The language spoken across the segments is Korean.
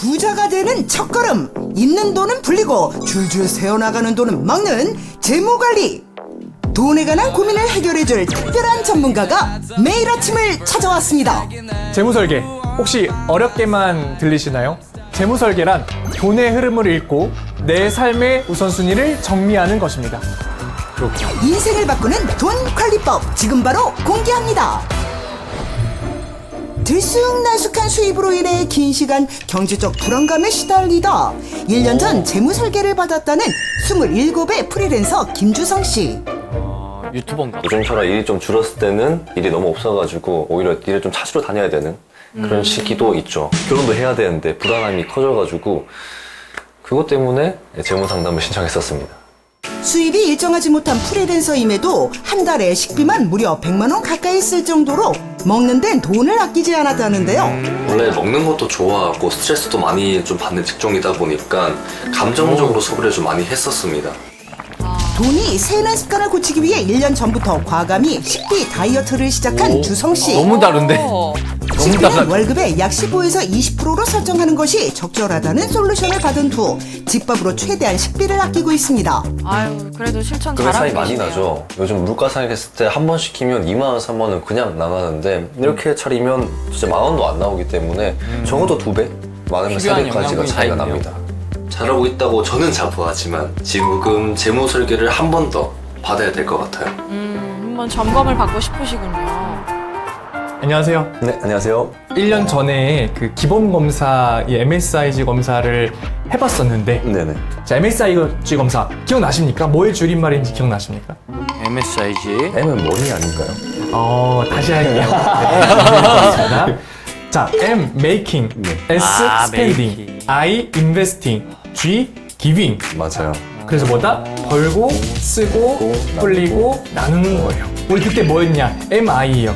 부자가 되는 첫걸음. 있는 돈은 불리고 줄줄 새어나가는 돈은 먹는 재무관리. 돈에 관한 고민을 해결해줄 특별한 전문가가 매일 아침을 찾아왔습니다. 재무설계 혹시 어렵게만 들리시나요? 재무설계란 돈의 흐름을 읽고 내 삶의 우선순위를 정리하는 것입니다. 인생을 바꾸는 돈 관리법 지금 바로 공개합니다. 들쑥날쑥한 수입으로 인해 긴 시간 경제적 불안감에 시달리다 1년 전 재무설계를 받았다는 27의 프리랜서 김주성 씨. 유튜버인가? 요즘처럼 일이 좀 줄었을 때는 일이 너무 없어가지고 오히려 일을 좀 찾으러 다녀야 되는 그런 시기도 있죠. 결혼도 해야 되는데 불안함이 커져가지고 그것 때문에 재무 상담을 신청했었습니다. 수입이 일정하지 못한 프리랜서임에도 한 달에 식비만 무려 100만 원 가까이 쓸 정도로 먹는 데는 돈을 아끼지 않았다는데요. 원래 먹는 것도 좋아하고 스트레스도 많이 좀 받는 직종이다 보니까 감정적으로 소비를 좀 많이 했었습니다. 돈이 새는 습관을 고치기 위해 1년 전부터 과감히 식비 다이어트를 시작한 주성 씨. 너무 다른데? 식비는 월급의 약 15에서 20%로 설정하는 것이 적절하다는 솔루션을 받은 후 집밥으로 최대한 식비를 아끼고 있습니다. 아유, 그래도 실천 금액 차이 잘하고 많이 계시네요. 나죠. 요즘 물가 상했을 때 한 번 시키면 2만 원, 3만 원 그냥 나가는데 이렇게 차리면 진짜 만 원도 안 나오기 때문에 적어도 2배? 많으면 필요한 3배까지가 영양분이 차이가 다 있네요. 납니다. 잘하고 있다고 저는 자부하지만 지금 재무 설계를 한 번 더 받아야 될 것 같아요. 한번 점검을 받고 싶으시군요. 안녕하세요. 네, 안녕하세요. 1년 전에 그 기본 검사, 이 MSIG 검사를 해봤었는데 네네. 자, MSIG 검사 기억나십니까? 뭐의 줄임말인지 기억나십니까? MSIG. M은 머니 아닌가요? 다시 할게요. 네, 자, M, making, 네. S, spending, making. I, investing, G, giving. 맞아요. 그래서 뭐다? 벌고, 쓰고, 불리고, 나누는 거예요. 우리 그때 뭐 했냐? MI요.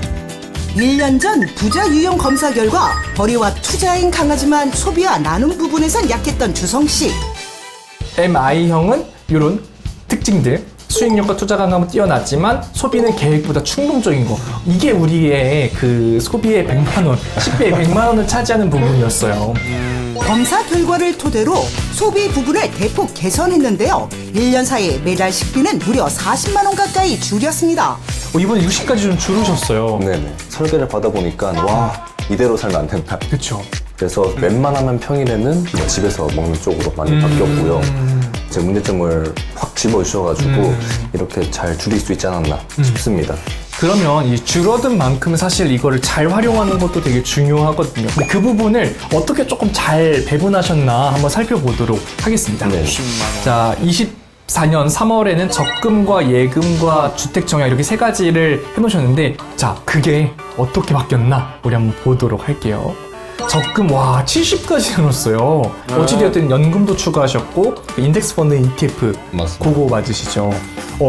1년 전 부자 유형 검사 결과 벌이와 투자엔 강하지만 소비와 나눔 부분에선 약했던 주성 씨. MI형은 이런 특징들. 수익력과 투자 감각은 뛰어났지만 소비는 계획보다 충동적인 거. 이게 우리의 그 소비의 100만 원, 식비의 100만 원을 차지하는 부분이었어요. 검사 결과를 토대로 소비 부분을 대폭 개선했는데요. 1년 사이에 매달 식비는 무려 40만 원 가까이 줄였습니다. 이번에 60까지 좀 줄으셨어요. 네네. 설계를 받아보니까 와 이대로 살면 안 된다. 그렇죠. 그래서 웬만하면 평일에는 집에서 먹는 쪽으로 많이 바뀌었고요. 제 문제점을 확 집어주셔가지고 이렇게 잘 줄일 수 있지 않았나 싶습니다. 그러면 이 줄어든 만큼 사실 이거를 잘 활용하는 것도 되게 중요하거든요. 근데 그 부분을 어떻게 조금 잘 배분하셨나 한번 살펴보도록 하겠습니다. 네. 10만 원. 자, 24년 3월에는 적금과 예금과 주택 정약 이렇게 세 가지를 해놓으셨는데 자, 그게 어떻게 바뀌었나 우리 한번 보도록 할게요. 적금 와 70까지 해놓았어요. 어찌되었든 연금도 추가하셨고 인덱스 펀드 ETF 맞습니다. 그거 맞으시죠?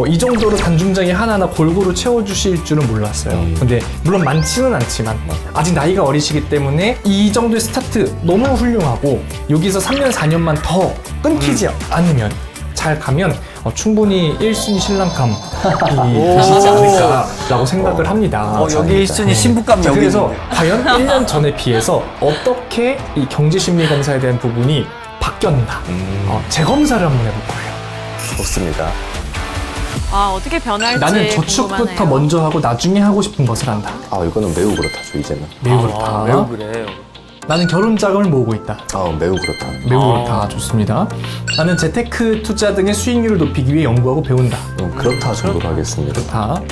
이 정도로 단중장이 하나하나 골고루 채워주실 줄은 몰랐어요. 근데 물론 많지는 않지만 아직 나이가 어리시기 때문에 이 정도의 스타트 너무 훌륭하고 여기서 3년 4년만 더 끊기지 않으면 잘 가면 충분히 1순위 신랑감이 되시지 않을까라고 생각을 합니다. 여기 1순위 신부감 자, 여기 그래서 있는데. 과연 1년 전에 비해서 어떻게 이 경제심리검사에 대한 부분이 바뀌었나 재검사를 한번 해볼 거예요. 좋습니다. 아, 어떻게 변할지 나는 저축부터 궁금하네요. 먼저 하고 나중에 하고 싶은 것을 한다. 이거는 매우 그렇다죠 이제는. 매우 그렇다. 매우 그래요. 나는 결혼 자금을 모으고 있다. 매우 그렇다. 매우 그렇다. 좋습니다. 나는 재테크 투자 등의 수익률을 높이기 위해 연구하고 배운다. 그렇다 정도로 하겠습니다. 좋다.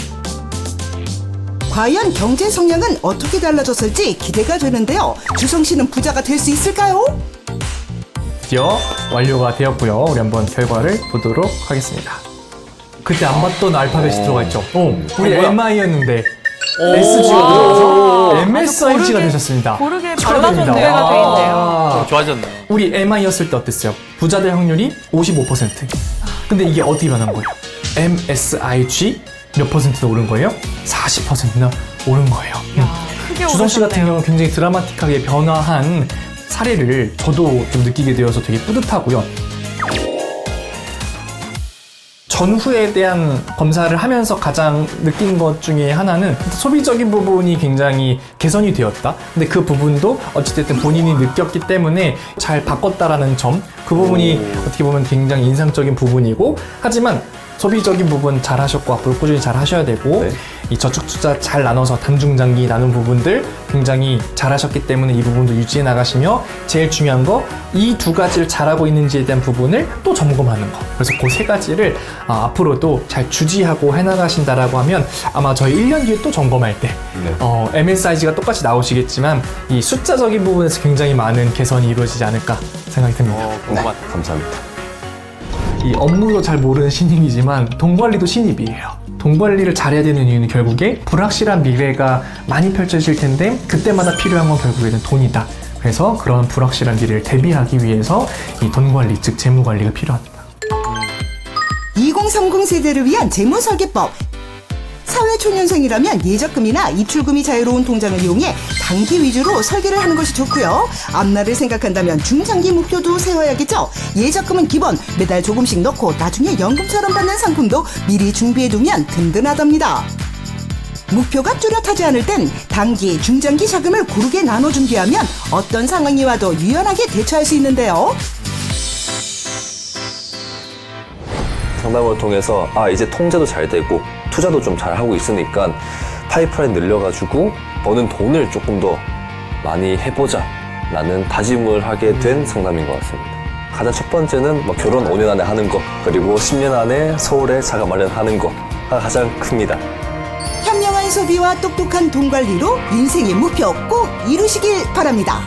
과연 경제 성향은 어떻게 달라졌을지 기대가 되는데요. 주성 씨는 부자가 될 수 있을까요? 드디어 완료가 되었고요. 우리 한번 결과를 보도록 하겠습니다. 그때 안 봤던 알파벳이 들어가 있죠. 우리 MI였는데 SG가 들어가서 MSIG가 고르게- 되셨습니다. 고르게 축하드립니다. 발라서 노래가 돼 있네요. 아, 좋아졌네. 우리 MI였을 때 어땠어요? 부자 될 확률이 55%. 근데 이게 어떻게 변한 거예요? MSIG 몇 퍼센트나 오른 거예요? 40%나 오른 거예요. 크게 주성 씨 같은 오르셨네요. 경우는 굉장히 드라마틱하게 변화한 사례를 저도 좀 느끼게 되어서 되게 뿌듯하고요. 전후에 대한 검사를 하면서 가장 느낀 것 중에 하나는 소비적인 부분이 굉장히 개선이 되었다. 근데 그 부분도 어찌됐든 본인이 느꼈기 때문에 잘 바꿨다라는 점, 그 부분이 어떻게 보면 굉장히 인상적인 부분이고, 하지만 소비적인 부분 잘 하셨고 앞으로 꾸준히 잘 하셔야 되고 네. 이 저축 투자 잘 나눠서 단중장기 나눈 부분들 굉장히 잘 하셨기 때문에 이 부분도 유지해 나가시며, 제일 중요한 거 이 두 가지를 잘하고 있는지에 대한 부분을 또 점검하는 거. 그래서 그 세 가지를 앞으로도 잘 주지하고 해나가신다라고 하면 아마 저희 1년 뒤에 또 점검할 때 네. MSIG가 똑같이 나오시겠지만 이 숫자적인 부분에서 굉장히 많은 개선이 이루어지지 않을까 생각이 듭니다. 네, 궁금하다. 감사합니다. 이 업무도 잘 모르는 신입이지만 돈 관리도 신입이에요. 돈 관리를 잘해야 되는 이유는 결국에 불확실한 미래가 많이 펼쳐질 텐데 그때마다 필요한 건 결국에는 돈이다. 그래서 그런 불확실한 미래를 대비하기 위해서 이 돈 관리, 즉 재무 관리가 필요합니다. 2030 세대를 위한 재무설계법. 사회초년생이라면 예적금이나 입출금이 자유로운 통장을 이용해 단기 위주로 설계를 하는 것이 좋고요. 앞날을 생각한다면 중장기 목표도 세워야겠죠. 예적금은 기본, 매달 조금씩 넣고 나중에 연금처럼 받는 상품도 미리 준비해두면 든든하답니다. 목표가 뚜렷하지 않을 땐 단기, 중장기 자금을 고르게 나눠 준비하면 어떤 상황이 와도 유연하게 대처할 수 있는데요. 상담을 통해서 이제 통제도 잘 되고 투자도 좀 잘 하고 있으니까 파이프라인 늘려가지고 버는 돈을 조금 더 많이 해보자 라는 다짐을 하게 된 상담인 것 같습니다. 가장 첫 번째는 결혼 5년 안에 하는 거, 그리고 10년 안에 서울에 자가 마련하는 거가 가장 큽니다. 현명한 소비와 똑똑한 돈 관리로 인생의 목표 꼭 이루시길 바랍니다.